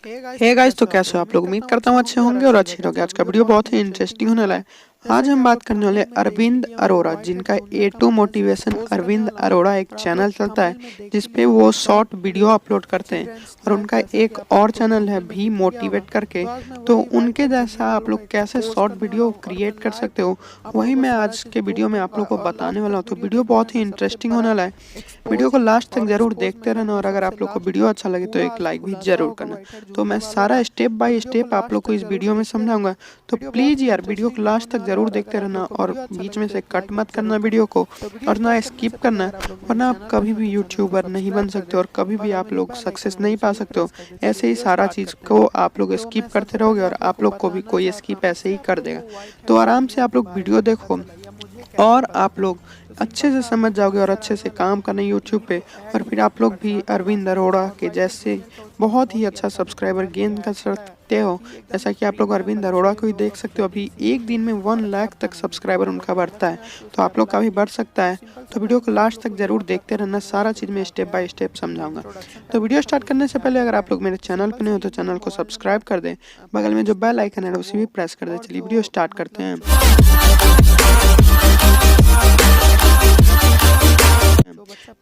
Hey guys, तो कैसे हो आप लोग? उम्मीद करता हूँ अच्छे होंगे और अच्छे रहोगे। आज का वीडियो बहुत ही इंटरेस्टिंग होने वाला है। आज हम बात करने वाले अरविंद अरोड़ा, जिनका A2 मोटिवेशन अरविंद अरोड़ा एक चैनल चलता है जिसपे वो शॉर्ट वीडियो अपलोड करते हैं, और उनका एक और चैनल है भी मोटिवेट करके। तो उनके जैसा आप लोग कैसे शॉर्ट वीडियो क्रिएट कर सकते हो, वही मैं आज के वीडियो में आप लोग को बताने वाला हूँ। तो वीडियो बहुत ही इंटरेस्टिंग होने वाला है। वीडियो को लास्ट तक जरूर देखते रहना, और अगर आप लोग को वीडियो अच्छा लगे तो एक लाइक भी जरूर करना। तो मैं सारा स्टेप बाय स्टेप आप लोग को इस वीडियो में समझाऊंगा, तो प्लीज़ यार वीडियो को लास्ट तक ज़रूर देखते रहना, और बीच में से कट मत करना वीडियो को, और ना स्किप करना, वरना आप कभी भी यूट्यूबर नहीं बन सकते और कभी भी आप लोग सक्सेस नहीं पा सकते हो। ऐसे ही सारा चीज़ को आप लोग स्किप करते रहोगे और आप लोग को भी कोई स्किप ऐसे ही कर देगा। तो आराम से आप लोग वीडियो देखो और आप लोग अच्छे से समझ जाओगे और अच्छे से काम करना यूट्यूब पे, और फिर आप लोग भी अरविंद अरोड़ा के जैसे बहुत ही अच्छा सब्सक्राइबर गेन कर सकते हो। जैसा कि आप लोग अरविंद अरोड़ा को ही देख सकते हो, अभी एक दिन में 1 लाख तक सब्सक्राइबर उनका बढ़ता है। तो आप लोग का भी बढ़ सकता है। तो वीडियो को लास्ट तक जरूर देखते रहना, सारा चीज़ मैं स्टेप बाय स्टेप समझाऊंगा। तो वीडियो स्टार्ट करने से पहले अगर आप लोग मेरे चैनल पर नहीं हो तो चैनल को सब्सक्राइब कर दें, बगल में जो बेल आइकन है उसे भी प्रेस कर दें। चलिए वीडियो स्टार्ट करते हैं।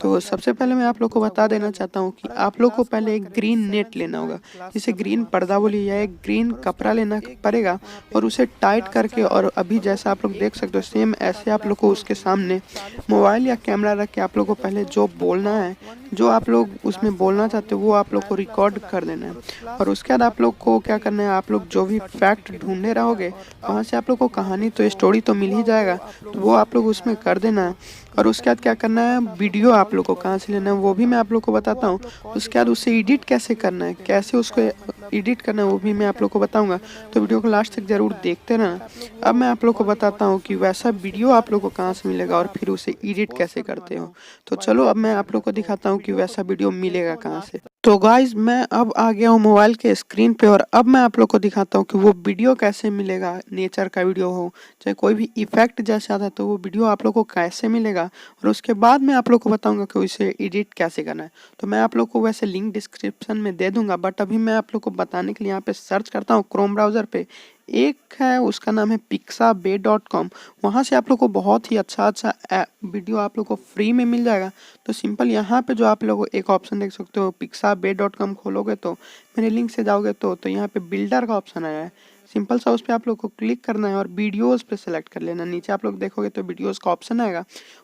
तो सबसे पहले मैं आप लोग को बता देना चाहता हूँ कि आप लोग को पहले एक ग्रीन नेट लेना होगा, जिसे ग्रीन पर्दा बोलिए, या एक ग्रीन कपड़ा लेना पड़ेगा, और उसे टाइट करके, और अभी जैसा आप लोग देख सकते हो सेम ऐसे आप लोग को उसके सामने मोबाइल या कैमरा रख के आप लोग को पहले जो बोलना है, जो आप लोग उसमें बोलना चाहते हो वो आप लोग को रिकॉर्ड कर देना है। और उसके बाद आप लोग को क्या करना है, आप लोग जो भी फैक्ट ढूंढे रहोगे वहाँ से आप लोग को कहानी तो स्टोरी तो मिल ही जाएगा, तो वो आप लोग उसमें कर देना है। और उसके बाद क्या करना है, वीडियो आप लोग को कहाँ से लेना है वो भी मैं आप लोग को बताता हूँ। उसके बाद उसे एडिट कैसे करना है, कैसे उसको एडिट करना है वो भी मैं आप लोग को बताऊंगा। तो वीडियो को लास्ट तक जरूर देखते रहना। अब मैं आप लोग को बताता हूँ कि वैसा वीडियो आप लोग को कहाँ से मिलेगा और फिर उसे एडिट कैसे करते हो। तो चलो अब मैं आप लोग को दिखाता हूँ कि वैसा वीडियो मिलेगा कहाँ से। तो गाइज मैं अब आ गया हूँ मोबाइल के स्क्रीन पे, और अब मैं आप लोग को दिखाता हूँ कि वो वीडियो कैसे मिलेगा। नेचर का वीडियो हो चाहे कोई भी इफेक्ट जैसे आता है, तो वो वीडियो आप लोग को कैसे मिलेगा, और उसके बाद मैं आप लोग को बताऊंगा कि उसे एडिट कैसे करना है। तो मैं आप लोग को वैसे लिंक डिस्क्रिप्शन में दे दूंगा, बट अभी मैं आप लोग को बताने के लिए यहाँ पे सर्च करता हूँ क्रोम ब्राउज़र पे। एक है उसका नाम है pixabay.com, वहाँ से आप लोग को बहुत ही अच्छा वीडियो आप लोग को फ्री में मिल जाएगा। तो सिंपल यहाँ पे जो आप लोग एक ऑप्शन देख सकते हो, pixabay.com खोलोगे तो मेरे लिंक से जाओगे तो यहाँ पे बिल्डर का ऑप्शन आया है। सिंपल सा उस पर आप लोग को क्लिक करना है और वीडियोस पे सेलेक्ट कर लेना। नीचे आप लोग देखोगे तो वीडियोस का ऑप्शन आएगा।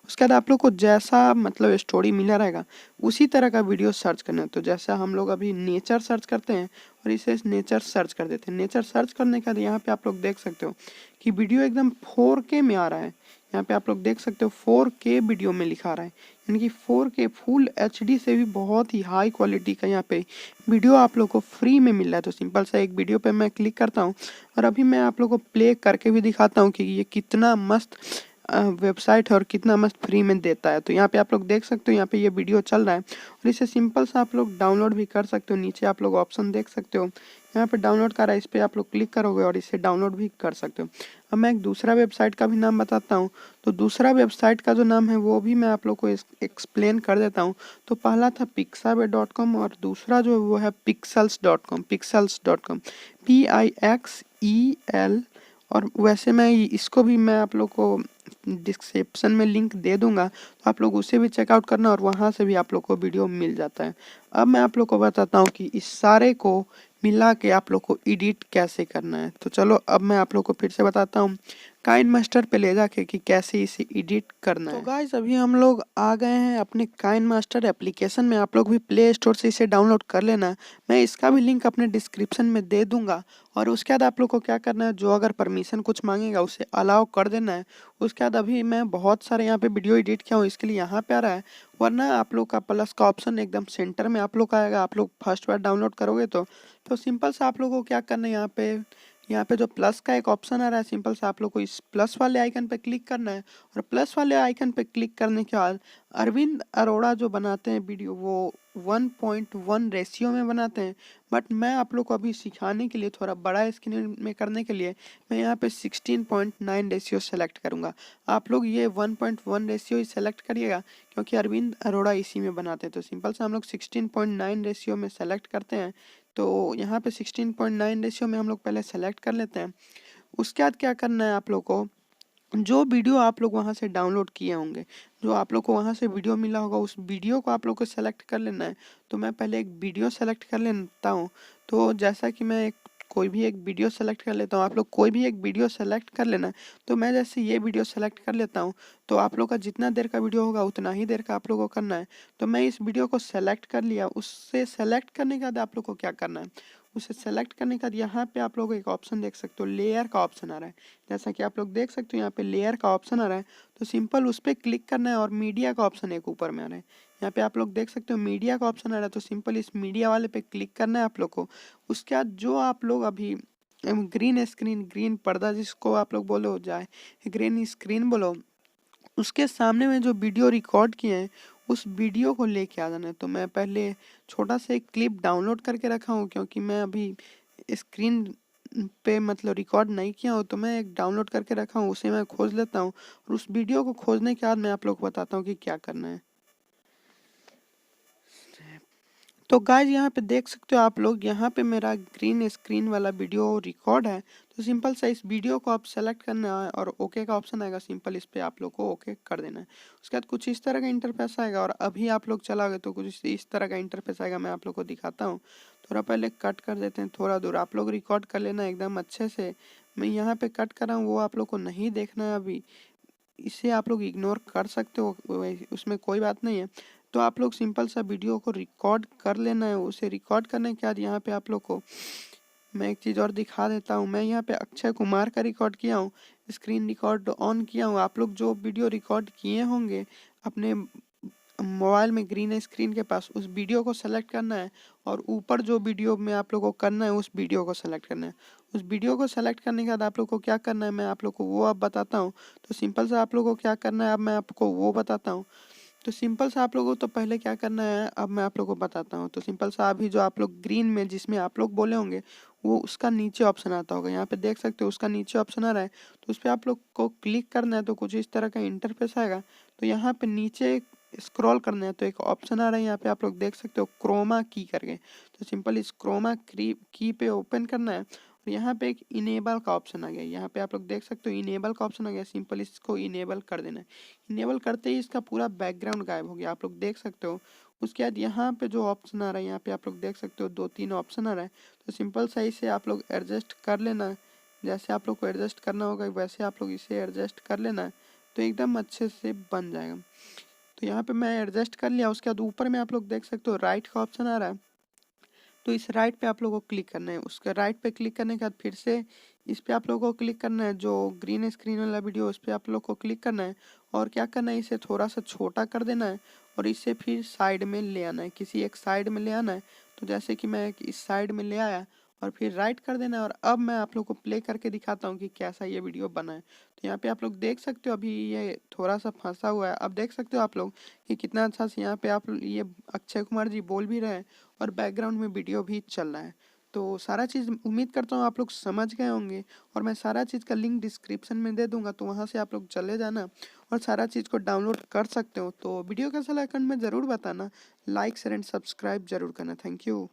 उसके बाद आप लोग को जैसा मतलब स्टोरी मिला रहेगा उसी तरह का वीडियो सर्च करना है। तो जैसा हम लोग अभी नेचर सर्च करते हैं और इसे नेचर सर्च कर देते हैं। नेचर सर्च करने के बाद यहाँ पे आप लोग देख सकते हो कि वीडियो एकदम 4K में आ रहा है। यहाँ पे आप लोग देख सकते हो 4K वीडियो में लिखा रहा है, यानी कि 4K फुल HD से भी बहुत ही हाई क्वालिटी का यहाँ पे वीडियो आप लोग को फ्री में मिल रहा है। तो सिंपल सा एक वीडियो पे मैं क्लिक करता हूँ, और अभी मैं आप लोग को प्ले करके भी दिखाता हूँ कि ये कितना मस्त वेबसाइट है और कितना मस्त फ्री में देता है। तो यहाँ पे आप लोग देख सकते हो यहाँ पे ये वीडियो चल रहा है, और इसे सिंपल सा आप लोग डाउनलोड भी कर सकते हो। नीचे आप लोग ऑप्शन देख सकते हो, यहाँ पे डाउनलोड का रहा है, इस पर आप लोग क्लिक करोगे और इसे डाउनलोड भी कर सकते हो। अब मैं एक दूसरा वेबसाइट का भी नाम बताता हूँ। तो दूसरा वेबसाइट का जो नाम है वो भी मैं आप लोग को एक्सप्लेन कर देता हूँ। तो पहला था pixabay.com, और दूसरा जो है वो है pixels.com, pixels.com, PIXEL। और वैसे मैं इसको भी मैं आप लोग को डिस्क्रिप्शन में लिंक दे दूंगा, तो आप लोग उसे भी चेकआउट करना, और वहाँ से भी आप लोग को वीडियो मिल जाता है। अब मैं आप लोग को बताता हूँ कि इस सारे को मिला के आप लोग को एडिट कैसे करना है। तो चलो अब मैं आप लोग को फिर से बताता हूँ काइनमास्टर पे ले जाके कि कैसे इसे एडिट करना है। तो गाइस अभी हम लोग आ गए हैं अपने काइनमास्टर एप्लीकेशन में। आप लोग भी प्ले स्टोर से इसे डाउनलोड कर लेना, मैं इसका भी लिंक अपने डिस्क्रिप्शन में दे दूंगा। और उसके बाद आप लोग को क्या करना है, जो अगर परमिशन कुछ मांगेगा उसे अलाउ कर देना है। उसके बाद अभी मैं बहुत सारे यहाँ पे वीडियो एडिट किया हूँ, इसके लिए यहाँ पे आ रहा है, वरना आप लोग का प्लस का ऑप्शन एकदम सेंटर में आप लोग का आएगा। आप लोग फर्स्ट बार डाउनलोड करोगे तो सिंपल सा आप लोगों को क्या करना है, यहाँ पे जो प्लस का एक ऑप्शन आ रहा है, सिंपल सा आप लोग को इस प्लस वाले आइकन पे क्लिक करना है। और प्लस वाले आइकन पे क्लिक करने के बाद अरविंद अरोड़ा जो बनाते हैं वीडियो वो 1.1 रेशियो में बनाते हैं, बट मैं आप लोग को अभी सिखाने के लिए थोड़ा बड़ा स्क्रीन में करने के लिए मैं यहाँ पे 16.9 रेशियो सेलेक्ट करूँगा। आप लोग ये 1.1 रेशियो ही सेलेक्ट करिएगा, क्योंकि अरविंद अरोड़ा इसी में बनाते हैं। तो सिंपल से हम लोग 16.9 रेशियो में सेलेक्ट करते हैं। तो यहाँ पे 16:9 रेशियो में हम लोग पहले सेलेक्ट कर लेते हैं। उसके बाद क्या करना है आप लोग को, जो वीडियो आप लोग वहाँ से डाउनलोड किए होंगे, जो आप लोग को वहाँ से वीडियो मिला होगा, उस वीडियो को आप लोग को सेलेक्ट कर लेना है। तो मैं पहले एक वीडियो सेलेक्ट कर लेता हूँ। तो जैसा कि मैं कोई भी एक वीडियो सेलेक्ट कर लेता हूँ, आप लोग कोई भी एक वीडियो सेलेक्ट कर लेना है। तो मैं जैसे ये वीडियो सेलेक्ट कर लेता हूँ, तो आप लोग का जितना देर का वीडियो होगा उतना ही देर का आप लोग को करना है। तो मैं इस वीडियो को सेलेक्ट कर लिया। उससे सेलेक्ट करने के बाद आप लोग को क्या करना है, उसे सेलेक्ट करने के बाद यहाँ पे आप लोग एक ऑप्शन देख सकते हो, लेयर का ऑप्शन आ रहा है। जैसा कि आप लोग देख सकते हो यहाँ पे लेयर का ऑप्शन आ रहा है। तो सिंपल उस पर क्लिक करना है और मीडिया का ऑप्शन एक ऊपर में आ रहा है। यहाँ पे आप लोग देख सकते हो मीडिया का ऑप्शन आ रहा है। तो सिंपल इस मीडिया वाले पे क्लिक करना है आप लोग को। उसके बाद जो आप लोग अभी ग्रीन स्क्रीन, ग्रीन पर्दा जिसको आप लोग बोलो जाए, ग्रीन स्क्रीन बोलो, उसके सामने में जो वीडियो रिकॉर्ड किए हैं उस वीडियो को लेके आ जाना है। तो मैं पहले छोटा सा एक क्लिप डाउनलोड करके रखा हूँ, क्योंकि मैं अभी स्क्रीन पे मतलब रिकॉर्ड नहीं किया हूँ, तो मैं एक डाउनलोड करके रखा हूँ, उसे मैं खोज लेता हूँ। और उस वीडियो को खोजने के बाद मैं आप लोग को बताता हूँ कि क्या करना है। तो गाइज यहाँ पे देख सकते हो आप लोग, यहाँ पे मेरा ग्रीन स्क्रीन वाला वीडियो रिकॉर्ड है। तो सिंपल सा इस वीडियो को आप सेलेक्ट करना है और ओके का ऑप्शन आएगा, सिंपल इस पे आप लोग को ओके कर देना है। उसके बाद कुछ इस तरह का इंटरफेस आएगा और अभी आप लोग चलाओगे तो कुछ इस तरह का इंटरफेस आएगा। मैं आप लोग को दिखाता हूँ। थोड़ा पहले कट कर देते हैं, थोड़ा दूर आप लोग रिकॉर्ड कर लेना एकदम अच्छे से। मैं यहाँ पे कट कर रहा हूँ, वो आप लोग को नहीं देखना है अभी, इसे आप लोग इग्नोर कर सकते हो, उसमें कोई बात नहीं है। तो आप लोग सिंपल सा वीडियो को रिकॉर्ड कर लेना है। उसे रिकॉर्ड करने के बाद यहाँ पे आप लोग को मैं एक चीज़ और दिखा देता हूँ। मैं यहाँ पे अक्षय कुमार का रिकॉर्ड किया हूँ, स्क्रीन रिकॉर्ड ऑन किया हूँ। आप लोग जो वीडियो रिकॉर्ड किए होंगे अपने मोबाइल में ग्रीन स्क्रीन के पास, उस वीडियो को सेलेक्ट करना है और ऊपर जो वीडियो में आप लोग को करना है उस वीडियो को सेलेक्ट करना है। उस वीडियो को सेलेक्ट करने के बाद आप लोग को क्या करना है मैं आप लोग को वो अब बताता हूँ। तो सिंपल सा आप लोग को क्या करना है अब मैं आपको वो बताता हूँ। तो सिंपल सा आप लोगों को तो पहले क्या करना है अब मैं आप लोगों को बताता हूँ। तो सिंपल सा अभी जो आप लोग ग्रीन में जिसमें आप लोग बोले होंगे वो उसका नीचे ऑप्शन आता होगा, यहाँ पे देख सकते हो उसका नीचे ऑप्शन आ रहा है। तो उस पर आप लोग को क्लिक करना है। तो कुछ इस तरह का इंटरफेस आएगा। तो यहाँ पे नीचे स्क्रॉल करना है तो एक ऑप्शन आ रहा है, यहाँ पे आप लोग देख सकते हो क्रोमा की करके। तो सिंपल इस क्रोमा की पे ओपन करना है और यहाँ पे एक इनेबल का ऑप्शन आ गया। यहाँ पे आप लोग देख सकते हो इनेबल का ऑप्शन आ गया, सिंपल इसको इनेबल कर देना है। इनेबल करते ही इसका पूरा बैकग्राउंड गायब हो गया, आप लोग देख सकते हो। उसके बाद यहाँ पे जो ऑप्शन आ रहा है यहाँ पे आप लोग देख सकते हो 2-3 ऑप्शन आ रहा है। तो सिंपल सही से आप लोग एडजस्ट कर लेना है। जैसे आप लोग को एडजस्ट करना होगा वैसे आप लोग इसे एडजस्ट कर लेना है, तो एकदम अच्छे से बन जाएगा। तो यहाँ पे मैं एडजस्ट कर लिया। उसके बाद ऊपर में आप लोग देख सकते हो राइट का ऑप्शन आ रहा है। तो इस राइट पे आप लोगों को क्लिक करना है। उसके राइट पे क्लिक करने के बाद फिर से इस पे आप लोगों को क्लिक करना है, जो ग्रीन स्क्रीन वाला वीडियो उस पर आप लोग को क्लिक करना है। और क्या करना है, इसे थोड़ा सा छोटा कर देना है और इसे फिर साइड में ले आना है, किसी एक साइड में ले आना है। तो जैसे कि मैं इस साइड में ले आया और फिर राइट कर देना है। और अब मैं आप लोग को प्ले करके दिखाता हूँ कि कैसा ये वीडियो बना है। तो यहाँ पे आप लोग देख सकते हो अभी ये थोड़ा सा फंसा हुआ है। अब देख सकते हो आप लोग कि कितना अच्छा से यहाँ पे आप ये अक्षय कुमार जी बोल भी रहे हैं और बैकग्राउंड में वीडियो भी चल रहा है। तो सारा चीज़ उम्मीद करता हूँ आप लोग समझ गए होंगे और मैं सारा चीज़ का लिंक डिस्क्रिप्शन में दे दूंगा, तो वहाँ से आप लोग चले जाना और सारा चीज़ को डाउनलोड कर सकते हो। तो वीडियो कैसा लगा कमेंट में ज़रूर बताना, लाइक शेयर एंड सब्सक्राइब जरूर करना। Thank you.